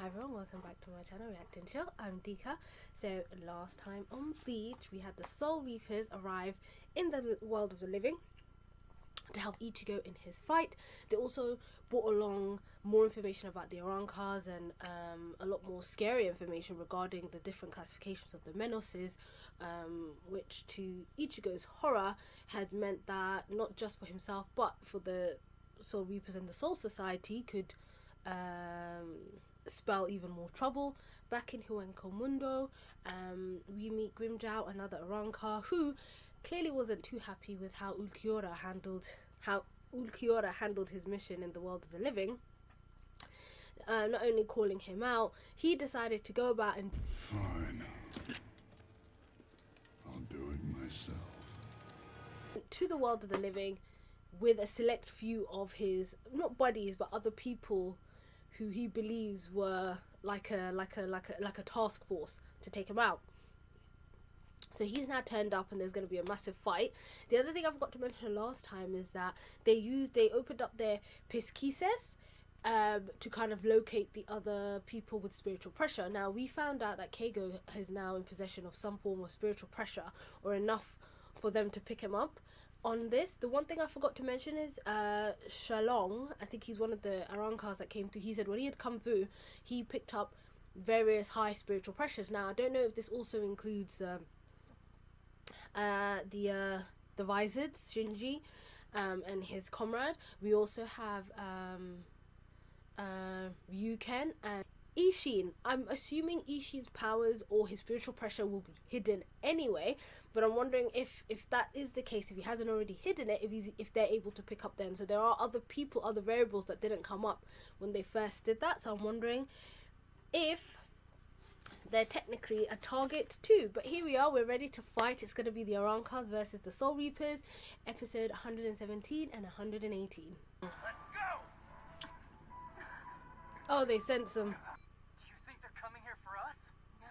Hi everyone, welcome back to my channel Reacting Show. I'm Dika. So last time on Bleach we had the Soul Reapers arrive in the world of the living to help Ichigo in his fight. They also brought along more information about the Arrancars and a lot more scary information regarding the different classifications of the Menoses, which to Ichigo's horror had meant that not just for himself but for the Soul Reapers and the Soul Society could spell even more trouble. Back in Huenco Mundo, we meet Grimjow, another Arrancar, who clearly wasn't too happy with how Ulquiorra handled his mission in the world of the living. Not only calling him out, he decided to go about and Fine. I'll do it myself. To the world of the living with a select few of his not buddies but other people who he believes were like a task force to take him out. So he's now turned up and there's going to be a massive fight. The other thing I forgot to mention last time is that they opened up their pesquises to kind of locate the other people with spiritual pressure. Now we found out that Keigo is now in possession of some form of spiritual pressure, or enough for them to pick him up. On this, the one thing I forgot to mention is Shalong, I think he's one of the Arrancars that came through. He said when he had come through, he picked up various high spiritual pressures. Now I don't know if this also includes the Vizards, Shinji, and his comrade. We also have Ryuken and Ishin. I'm assuming Ishin's powers or his spiritual pressure will be hidden anyway, but I'm wondering if that is the case, if he hasn't already hidden it, if they're able to pick up then. So there are other people, other variables that didn't come up when they first did that, so I'm wondering if they're technically a target too. But here we are, we're ready to fight. It's going to be the Arrancars versus the Soul Reapers, episode 117 and 118. Let's go! Oh, they sent some. Do you think they're coming here for us? No.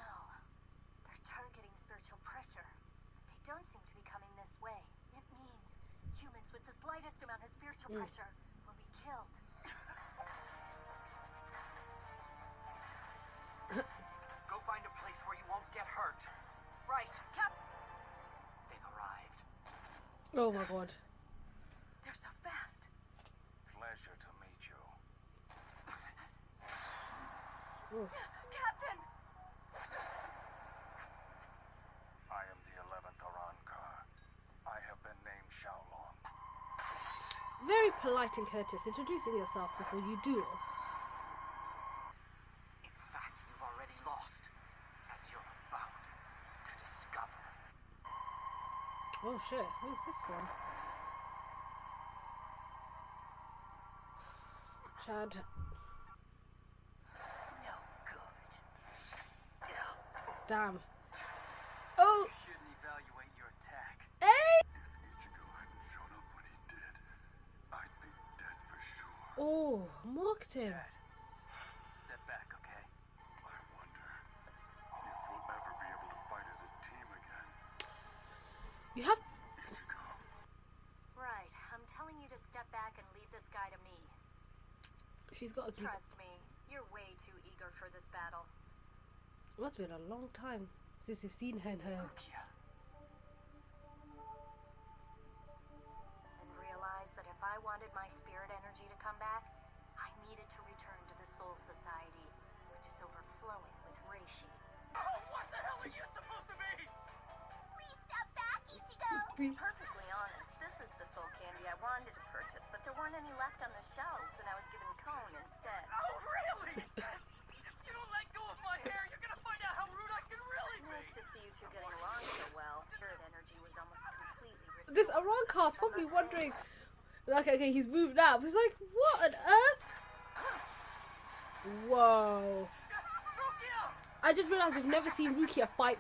They're targeting spiritual pressure. They don't seem to be coming this way. It means humans with the slightest amount of spiritual pressure will be killed. Go find a place where you won't get hurt. Right. Cap! They've arrived. Oh my god. They're so fast. Pleasure to meet you. Oof. Captain! I am the 11th Arrancar. I have been named Xiaolong. Very polite and courteous, introducing yourself before you duel. In fact, you've already lost, as you're about to discover. Oh shit, who's this one? Chad. No good. Damn. Oh! You shouldn't evaluate your attack. Hey! If Ichigo hadn't shown up when he did, I'd be dead for sure. Oh, mocked him. Dad, step back, okay? I wonder if we'll ever be able to fight as a team again. You have. Ichigo. Right, I'm telling you to step back and leave this guy to me. She's got a geek. Trust me, you're way too eager for this battle. It must have been a long time since you've seen her in her. Rukia. And realize that if I wanted my spirit energy to come back, I needed to return to the Soul Society, which is overflowing with reishi. Oh, what the hell are you supposed to be? Please step back, Ichigo! Perfectly honest, this is the soul candy I wanted to purchase, but there weren't any left on the shelves, and I was given cone instead. Oh, really? If you don't let go of my hair, you're gonna find out how rude I can really be. Nice to see you two getting along so well. Spirit energy was almost completely restored. This Arrancar's probably wondering, like, okay, he's moved out. He's like, what on earth? Whoa. Rukia! I just realized we've never seen Rukia fight.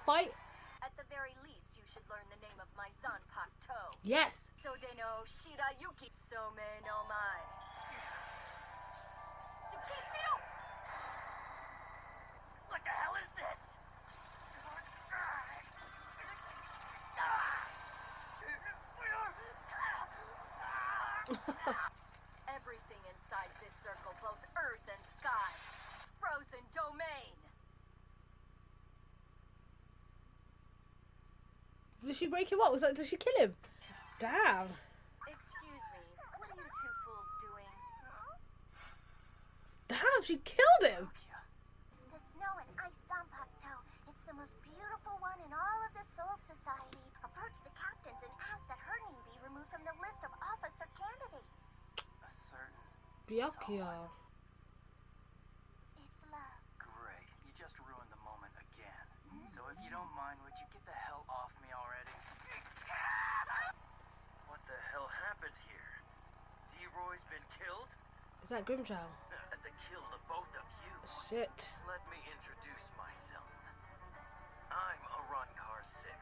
At the very least, you should learn the name of my Zanpakuto. Yes. Sode no Shirayuki. Some no mai. Tsukishiu! What the hell is this? Everything inside this circle, both earth and sky, frozen, don't Did she break him up? Was that, did she kill him? Damn. Excuse me, what are you two fools doing? Damn, she killed him. The snow and ice Zanpakuto. It's the most beautiful one in all of the Soul Society. Approach the captains and ask that her name be removed from the list of officer candidates. A certain... Byakuya. It's love. Great. You just ruined the moment again. So if you don't mind, would you get the hell off me already? What the hell happened here? D-Roy's been killed? Is that Grimchow? To kill the both of you. Shit. Let me introduce myself. I'm Arrancars 6.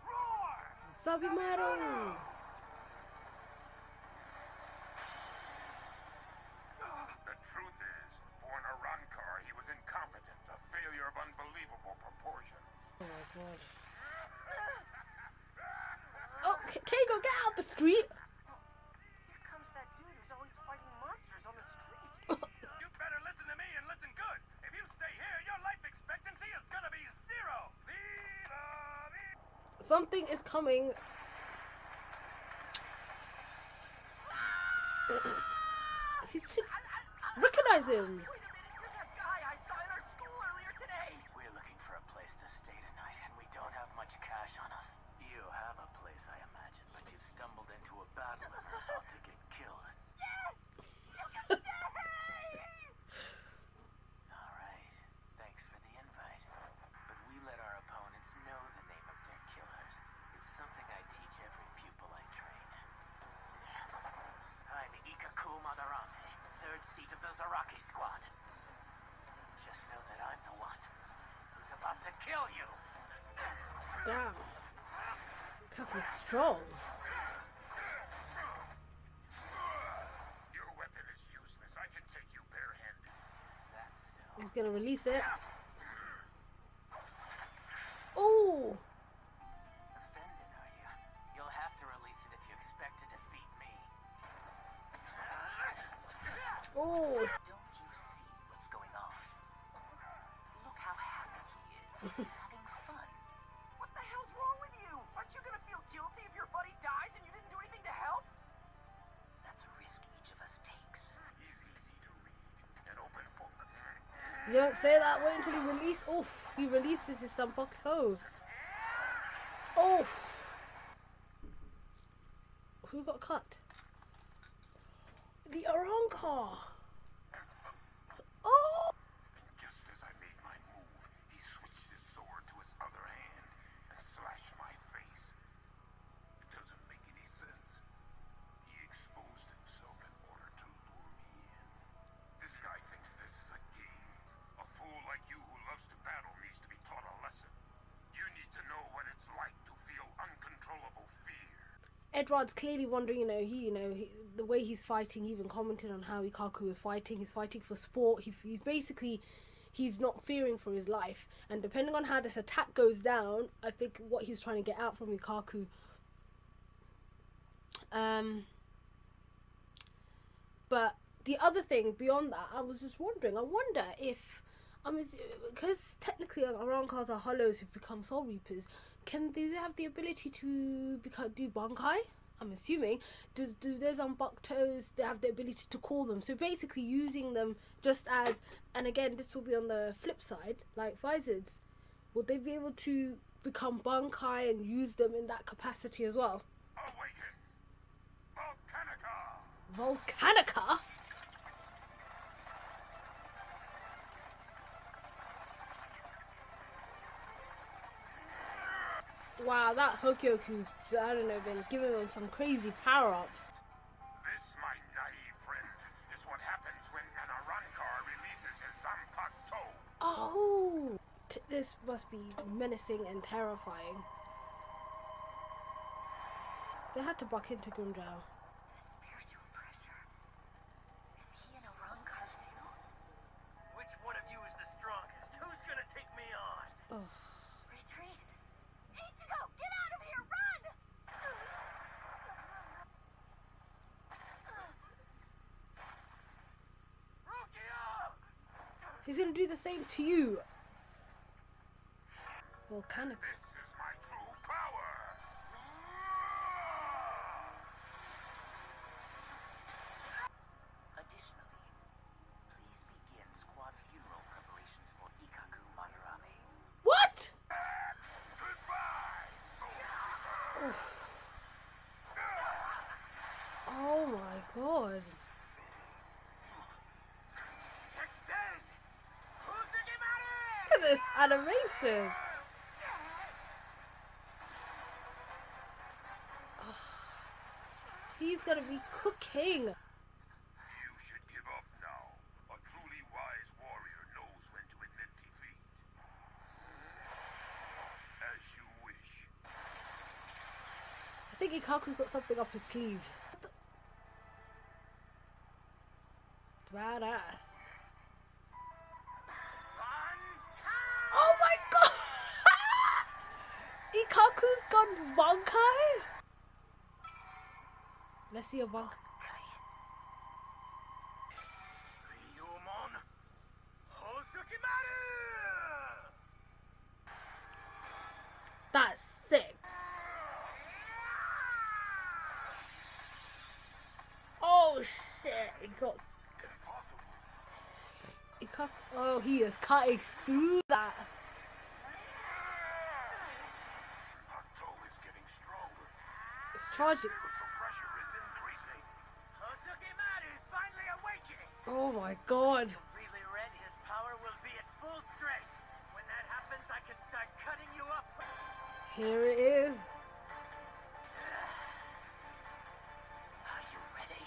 Roar! Sabimaru. The truth is, for an Arrancar, he was incompetent, a failure of unbelievable proportions. Oh my god. Oh, Keigo, get out the street. Here comes that dude who's always fighting monsters on the street. You better listen to me and listen good. If you stay here, your life expectancy is gonna be 0. Something is coming. He should recognize him. Wait a minute, you're that guy I saw in our school earlier today. We're looking for a place to stay tonight, and we don't have much cash on us. You have a place, I imagine, but you've stumbled into a battle and are about to get killed. Yes! You can stay! All right, thanks for the invite. But we let our opponents know the name of their killers. It's something I teach every pupil I train. I'm Ikkaku, third seat of the Zaraki squad. Just know that I'm the one who's about to kill you. Damn. Ikkaku's strong. Your weapon is useless. I can take you barehanded. Is that so? He's gonna release it. Oh! Offended, are you? You'll have to release it if you expect to defeat me. Oh! Don't you see what's going on? Look how happy he is. He's having fun. What the hell's wrong with you? Aren't you gonna feel guilty if your buddy dies and you didn't do anything to help? That's a risk each of us takes. He's easy to read. An open book. You don't say that. Wait until he releases. Oof! He releases his Zanpakuto. Oof! Who got cut? The Arrancar. Oh! And just as I made my move, he switched his sword to his other hand and slashed my face. It doesn't make any sense. He exposed himself in order to lure me in. This guy thinks this is a game. A fool like you who loves to battle needs to be taught a lesson. You need to know what it's like to feel uncontrollable fear. Edward's clearly wondering, the way he's fighting. He even commented on how Ikkaku was fighting. He's fighting for sport. He's basically, he's not fearing for his life. And depending on how this attack goes down, I think what he's trying to get out from Ikkaku. But the other thing beyond that, I was just wondering. I wonder if, because technically Arrancars are hollows who've become Soul Reapers. Can they have the ability to do Bankai? I'm assuming. Do their Zanpakutos, they have the ability to call them. So basically using them just as, and again, this will be on the flip side, like Vizards. Will they be able to become Bankai and use them in that capacity as well? Awaken! Volcanica! Volcanica? Wow, that Hokyoku's, I don't know, been giving them some crazy power-ups. This, my naive friend, is what happens when an Arrancar releases his Zanpakuto. Oh! This must be menacing and terrifying. They had to buck into Grimjow. The spiritual pressure. Is he an Arrancar too? Which one of you is the strongest? Who's gonna take me on? Oh. Retreat! Ichigo, get out of here! Run! Rukia! He's gonna do the same to you. Volcanic. This is my true power. at this animation. He's gonna be cooking. You should give up now. A truly wise warrior knows when to admit defeat. As you wish. I think Ikkaku's got something up his sleeve. Badass. Oh my god! Ikkaku's gone Bankai? Let's see a Bankai. That's sick. Oh shit! It got. Oh, he is cutting through that. Toe is getting stronger. It's charging. Spiritual pressure is increasing. Hosukimaru's finally awakening. Oh my god. Completely red, his power will be at full strength. When that happens, I can start cutting you up. Here it is. Are you ready?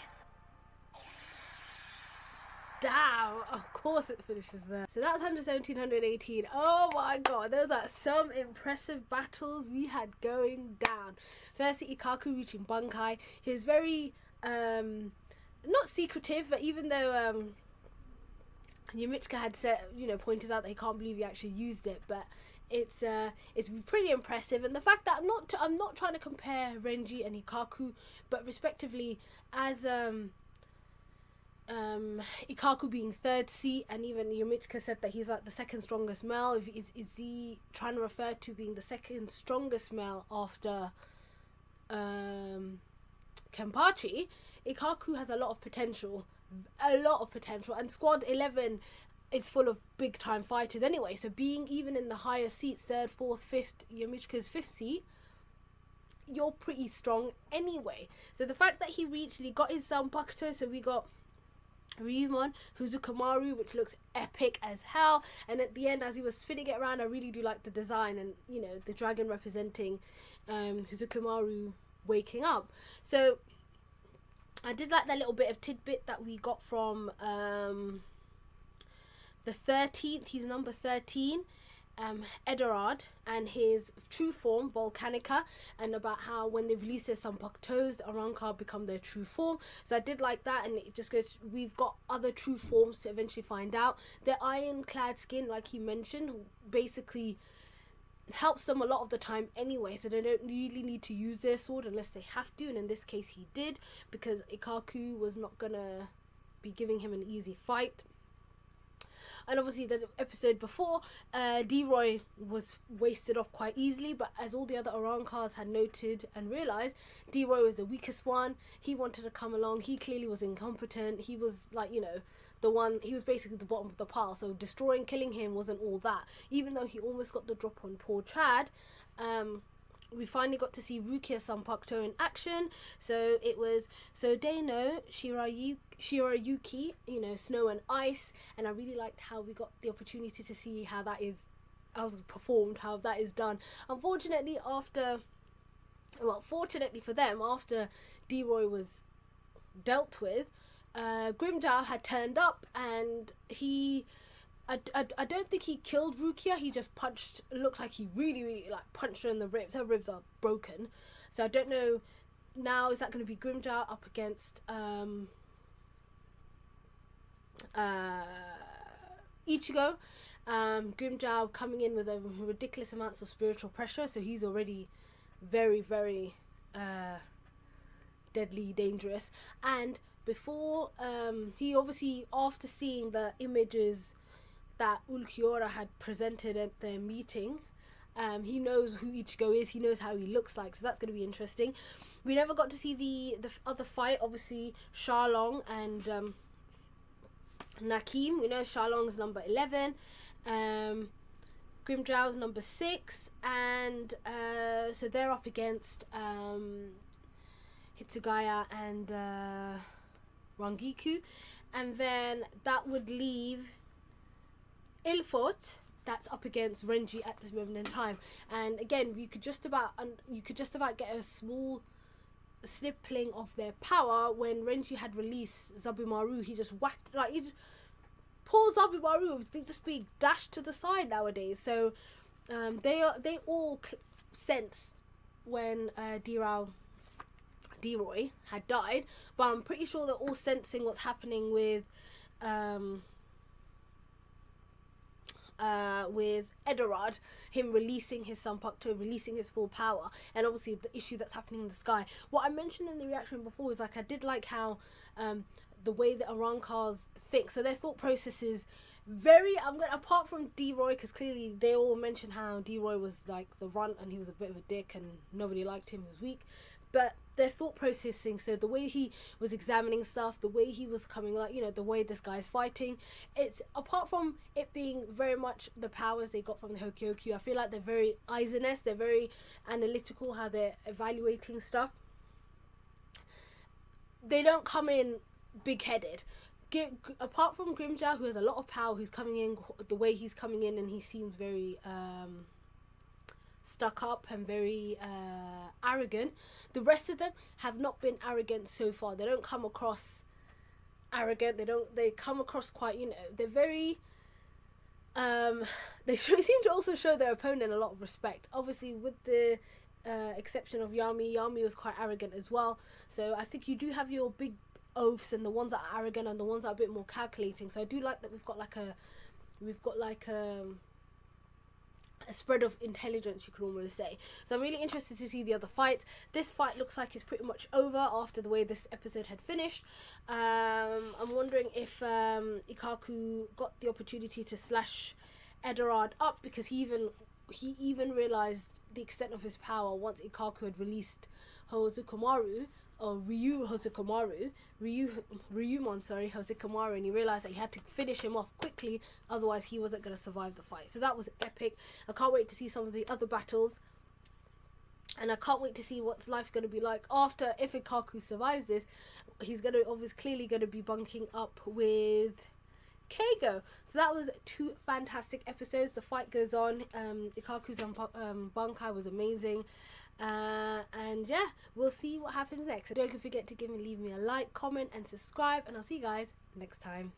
Damn, of course it finishes there. So that's 117, 118. Oh my god, those are some impressive battles we had going down. Firstly, Ikkaku reaching Bankai. He was very, not secretive, but even though Yumichika had said, pointed out that he can't believe he actually used it, but it's pretty impressive. And the fact that I'm not trying to compare Renji and Ikkaku, but respectively as Ikkaku being third seat, and even Yumichika said that he's like the second strongest male. Is he trying to refer to being the second strongest male after Kenpachi? Ikkaku has a lot of potential, and Squad 11 is full of big time fighters anyway. So being even in the higher seats, third, fourth, fifth, Yumichika's fifth seat, you're pretty strong anyway. So the fact that he got his Zanpakuto, so we got Ryumon, Huzukamaru, which looks epic as hell, and at the end as he was spinning it around, I really do like the design, and the dragon representing Huzukamaru waking up. So I did like that little bit of tidbit that we got from the 13th, he's number 13, Edelard, and his true form, Volcanica, and about how when they release their Zanpakutos, the Arrancars become their true form. So I did like that, and it just goes, we've got other true forms to eventually find out. Their ironclad skin, like he mentioned, basically helps them a lot of the time anyway, so they don't really need to use their sword unless they have to, and in this case he did, because Ikkaku was not gonna be giving him an easy fight. And obviously the episode before, D-Roy was wasted off quite easily, but as all the other Arrancars had noted and realised, D-Roy was the weakest one. He wanted to come along, he clearly was incompetent, he was like, the one, he was basically the bottom of the pile, so killing him wasn't all that. Even though he almost got the drop on poor Chad, we finally got to see Rukia Zanpakuto in action. So it was Sodeno, Shirayuki, snow and ice, and I really liked how we got the opportunity to see how that is performed, how that is done. Unfortunately, fortunately for them, after D-Roy was dealt with, Grimjow had turned up, and I don't think he killed Rukia, he just looked like he really punched her in the ribs. Her ribs are broken. So I don't know, now is that going to be Grimjow up against Ichigo? Grimjow coming in with a ridiculous amounts of spiritual pressure, so he's already very, very deadly dangerous. And before, he obviously, after seeing the images that Ulquiorra had presented at their meeting, he knows who Ichigo is, he knows how he looks like, so that's going to be interesting. We never got to see the other fight, obviously Shalong and Nakim. We know Shalong's number 11, Grimjow's number 6, and so they're up against Hitsugaya and Rangiku, and then that would leave Ilfot that's up against Renji at this moment in time. And again, you could just about get a small snippling of their power when Renji had released Zabumaru. He just whacked, like, poor Zabumaru just being dashed to the side nowadays. So they all sensed when D-Roy had died, but I'm pretty sure they're all sensing what's happening with Edoard, him releasing his Sanpakuto, releasing his full power, and obviously the issue that's happening in the sky. What I mentioned in the reaction before is, like, I did like how the way that Arrancars think, so their thought process is very, apart from D-Roy, because clearly they all mention how D-Roy was like the runt and he was a bit of a dick and nobody liked him, he was weak, but their thought processing, so the way he was examining stuff, the way he was coming, like, you know, the way this guy's fighting, it's, apart from it being very much the powers they got from the Hokyoku, I feel like they're very Aizen-esque, they're very analytical, how they're evaluating stuff. They don't come in big-headed. Apart from Grimjaw, who has a lot of power, who's coming in, the way he's coming in, and he seems very stuck up and very arrogant. The rest of them have not been arrogant so far. They don't come across arrogant. They come across quite, you know, they're very they seem to also show their opponent a lot of respect. Obviously, with the exception of Yami was quite arrogant as well. So I think you do have your big oafs and the ones that are arrogant and the ones that are a bit more calculating. So I do like that we've got like a spread of intelligence, you could almost say. So I'm really interested to see the other fights. This fight looks like it's pretty much over after the way this episode had finished. I'm wondering if Ikkaku got the opportunity to slash Edoard up, because he even realized the extent of his power once Ikkaku had released Hozukomaru, or Ryumon, Hozukomaru, and he realized that he had to finish him off quickly, otherwise he wasn't going to survive the fight. So that was epic. I can't wait to see some of the other battles, and I can't wait to see what's life going to be like after, if Ikkaku survives this. He's going to clearly going to be bunking up with Keigo. So that was 2 fantastic episodes. The fight goes on. Ikkaku's Bankai was amazing. And yeah, we'll see what happens next. So don't forget to leave me a like, comment and subscribe, and I'll see you guys next time.